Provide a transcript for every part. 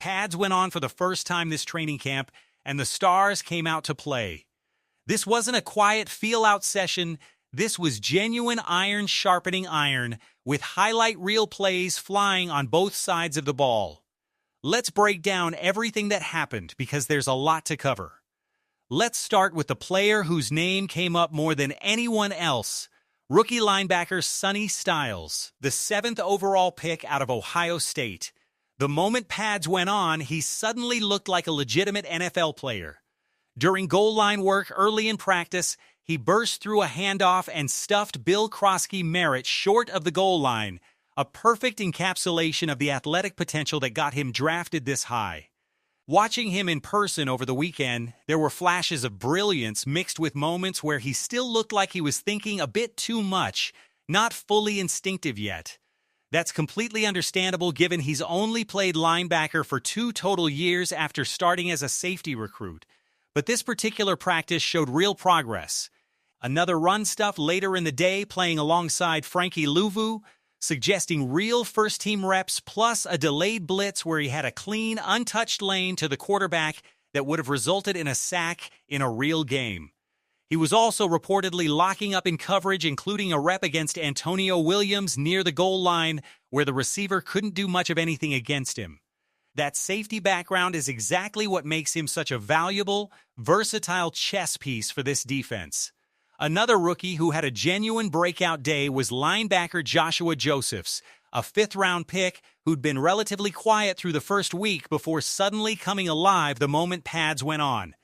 Pads went on for the first time this training camp, and the stars came out to play. This wasn't a quiet feel-out session. This was genuine iron sharpening iron, with highlight reel plays flying on both sides of the ball. Let's break down everything that happened because there's a lot to cover. Let's start with the player whose name came up more than anyone else, rookie linebacker Sonny Styles, the 7th overall pick out of Ohio State. The moment pads went on, he suddenly looked like a legitimate NFL player. During goal line work early in practice, he burst through a handoff and stuffed Bill Krosky-Merritt short of the goal line, a perfect encapsulation of the athletic potential that got him drafted this high. Watching him in person over the weekend, there were flashes of brilliance mixed with moments where he still looked like he was thinking a bit too much, not fully instinctive yet. That's completely understandable given he's only played linebacker for 2 total years after starting as a safety recruit. But this particular practice showed real progress. Another run stuff later in the day playing alongside Frankie Louvu, suggesting real first-team reps plus a delayed blitz where he had a clean, untouched lane to the quarterback that would have resulted in a sack in a real game. He was also reportedly locking up in coverage, including a rep against Antonio Williams near the goal line where the receiver couldn't do much of anything against him. That safety background is exactly what makes him such a valuable, versatile chess piece for this defense. Another rookie who had a genuine breakout day was linebacker Joshua Josephs, a 5th-round pick who'd been relatively quiet through the first week before suddenly coming alive the moment pads went on.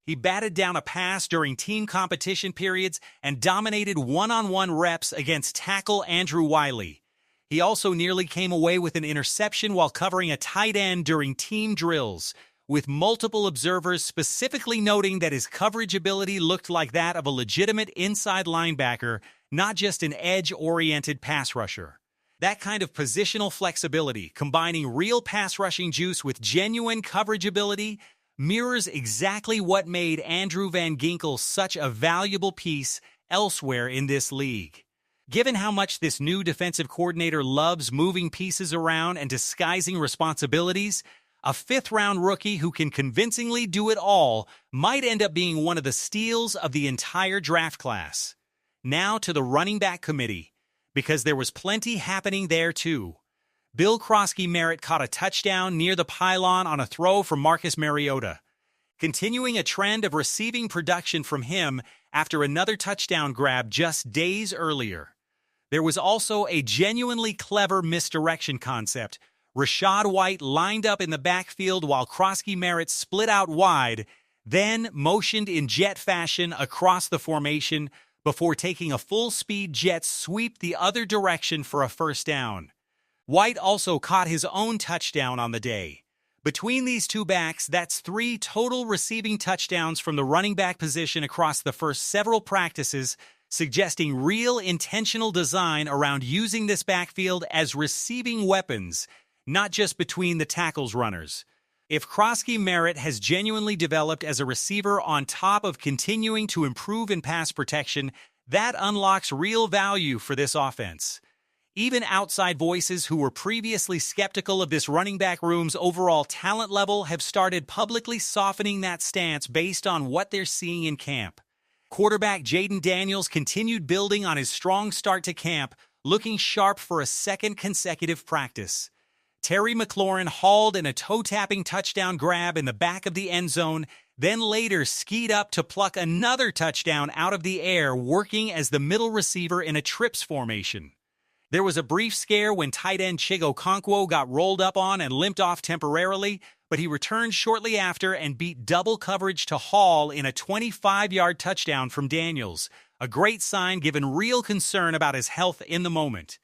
He batted down a pass during team competition periods and dominated one-on-one reps against tackle Andrew Wiley. He also nearly came away with an interception while covering a tight end during team drills, with multiple observers specifically noting that his coverage ability looked like that of a legitimate inside linebacker, not just an edge-oriented pass rusher. That kind of positional flexibility, combining real pass-rushing juice with genuine coverage ability, mirrors exactly what made Andrew Van Ginkel such a valuable piece elsewhere in this league. Given how much this new defensive coordinator loves moving pieces around and disguising responsibilities, a 5th-round rookie who can convincingly do it all might end up being one of the steals of the entire draft class. Now to the running back committee, because there was plenty happening there too. Bill Krosky-Merritt caught a touchdown near the pylon on a throw from Marcus Mariota, continuing a trend of receiving production from him after another touchdown grab just days earlier. There was also a genuinely clever misdirection concept. Rachaad White lined up in the backfield while Krosky-Merritt split out wide, then motioned in jet fashion across the formation before taking a full-speed jet sweep the other direction for a first down. White also caught his own touchdown on the day. Between these two backs, that's 3 total receiving touchdowns from the running back position across the first several practices, suggesting real intentional design around using this backfield as receiving weapons, not just between the tackles runners. If Krosky-Merritt has genuinely developed as a receiver on top of continuing to improve in pass protection, that unlocks real value for this offense. Even outside voices who were previously skeptical of this running back room's overall talent level have started publicly softening that stance based on what they're seeing in camp. Quarterback Jaden Daniels continued building on his strong start to camp, looking sharp for a 2nd consecutive practice. Terry McLaurin hauled in a toe-tapping touchdown grab in the back of the end zone, then later skied up to pluck another touchdown out of the air, working as the middle receiver in a trips formation. There was a brief scare when tight end Chig Okonkwo got rolled up on and limped off temporarily, but he returned shortly after and beat double coverage to Hall in a 25-yard touchdown from Daniels, a great sign given real concern about his health in the moment.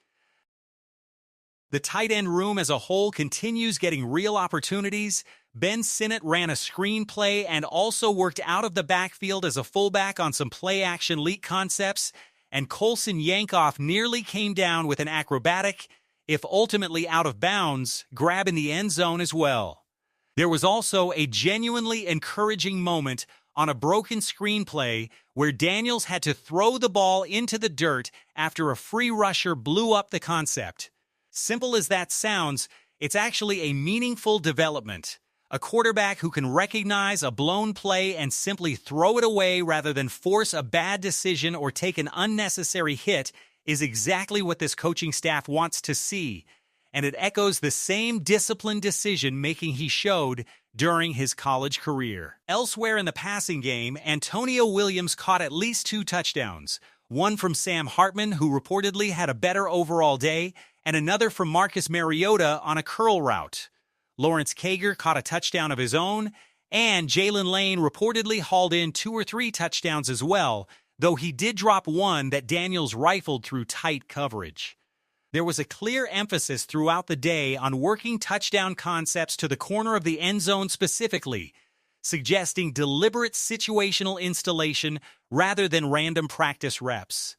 The tight end room as a whole continues getting real opportunities. Ben Sinnott ran a screen play and also worked out of the backfield as a fullback on some play-action leak concepts, and Colson Yankoff nearly came down with an acrobatic, if ultimately out of bounds, grab in the end zone as well. There was also a genuinely encouraging moment on a broken screenplay where Daniels had to throw the ball into the dirt after a free rusher blew up the concept. Simple as that sounds, It's actually a meaningful development. A quarterback who can recognize a blown play and simply throw it away rather than force a bad decision or take an unnecessary hit is exactly what this coaching staff wants to see, and it echoes the same disciplined decision-making he showed during his college career. Elsewhere in the passing game, Antonio Williams caught at least 2 touchdowns, one from Sam Hartman, who reportedly had a better overall day, and another from Marcus Mariota on a curl route. Lawrence Cager caught a touchdown of his own, and Jalen Lane reportedly hauled in 2 or 3 touchdowns as well, though he did drop one that Daniels rifled through tight coverage. There was a clear emphasis throughout the day on working touchdown concepts to the corner of the end zone specifically, suggesting deliberate situational installation rather than random practice reps.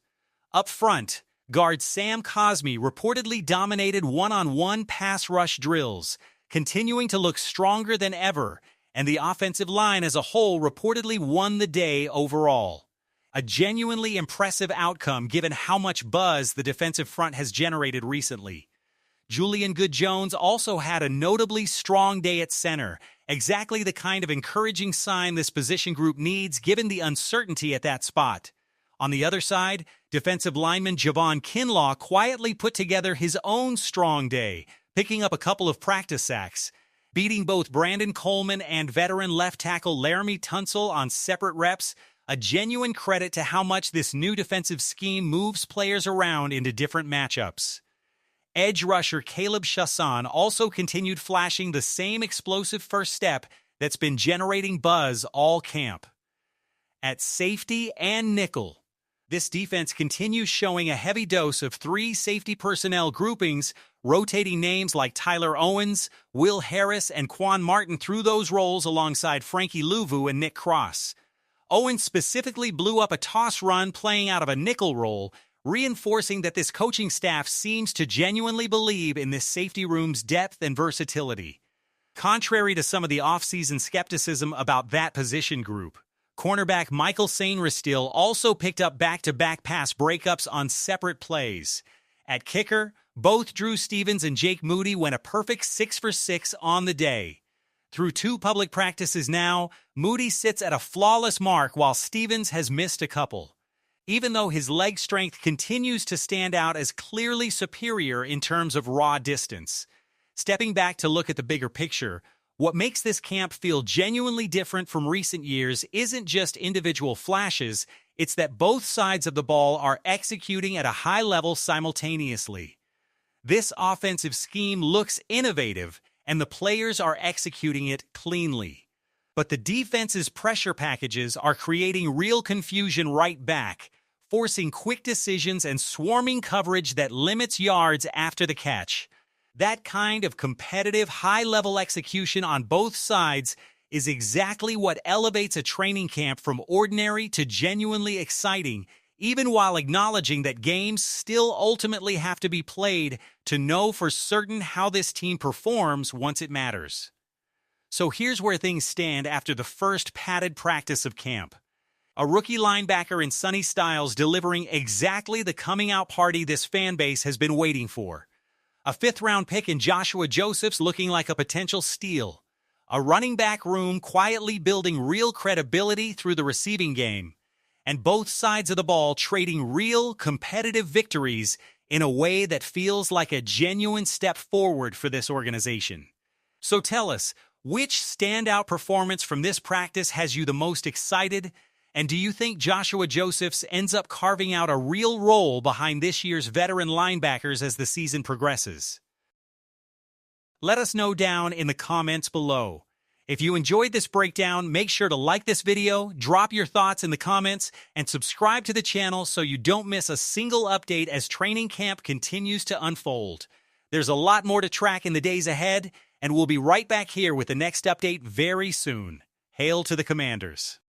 Up front, guard Sam Cosmi reportedly dominated one-on-one pass rush drills, continuing to look stronger than ever, and the offensive line as a whole reportedly won the day overall. A genuinely impressive outcome given how much buzz the defensive front has generated recently. Julian Good-Jones also had a notably strong day at center, exactly the kind of encouraging sign this position group needs given the uncertainty at that spot. On the other side, defensive lineman Javon Kinlaw quietly put together his own strong day, picking up a couple of practice sacks, beating both Brandon Coleman and veteran left tackle Laramie Tunsil on separate reps, a genuine credit to how much this new defensive scheme moves players around into different matchups. Edge rusher Caleb Chasson also continued flashing the same explosive first step that's been generating buzz all camp. At safety and nickel, this defense continues showing a heavy dose of 3 safety personnel groupings, rotating names like Tyler Owens, Will Harris, and Quan Martin through those roles alongside Frankie Louvu and Nick Cross. Owens specifically blew up a toss run playing out of a nickel role, reinforcing that this coaching staff seems to genuinely believe in this safety room's depth and versatility. Contrary to some of the offseason skepticism about that position group, cornerback Michael Sainristil also picked up back-to-back pass breakups on separate plays. At kicker, both Drew Stevens and Jake Moody went a perfect 6 for 6 on the day. Through 2 public practices now, Moody sits at a flawless mark while Stevens has missed a couple. Even though his leg strength continues to stand out as clearly superior in terms of raw distance. Stepping back to look at the bigger picture, what makes this camp feel genuinely different from recent years isn't just individual flashes, it's that both sides of the ball are executing at a high level simultaneously. This offensive scheme looks innovative, and the players are executing it cleanly. But the defense's pressure packages are creating real confusion right back, forcing quick decisions and swarming coverage that limits yards after the catch. That kind of competitive, high-level execution on both sides is exactly what elevates a training camp from ordinary to genuinely exciting, even while acknowledging that games still ultimately have to be played to know for certain how this team performs once it matters. So here's where things stand after the first padded practice of camp. A rookie linebacker in Sonny Styles delivering exactly the coming-out party this fan base has been waiting for. A 5th-round pick in Joshua Josephs looking like a potential steal. A running back room quietly building real credibility through the receiving game. And both sides of the ball trading real, competitive victories in a way that feels like a genuine step forward for this organization. So tell us, which standout performance from this practice has you the most excited? And do you think Joshua Josephs ends up carving out a real role behind this year's veteran linebackers as the season progresses? Let us know down in the comments below. If you enjoyed this breakdown, make sure to like this video, drop your thoughts in the comments, and subscribe to the channel so you don't miss a single update as training camp continues to unfold. There's a lot more to track in the days ahead, and we'll be right back here with the next update very soon. Hail to the Commanders!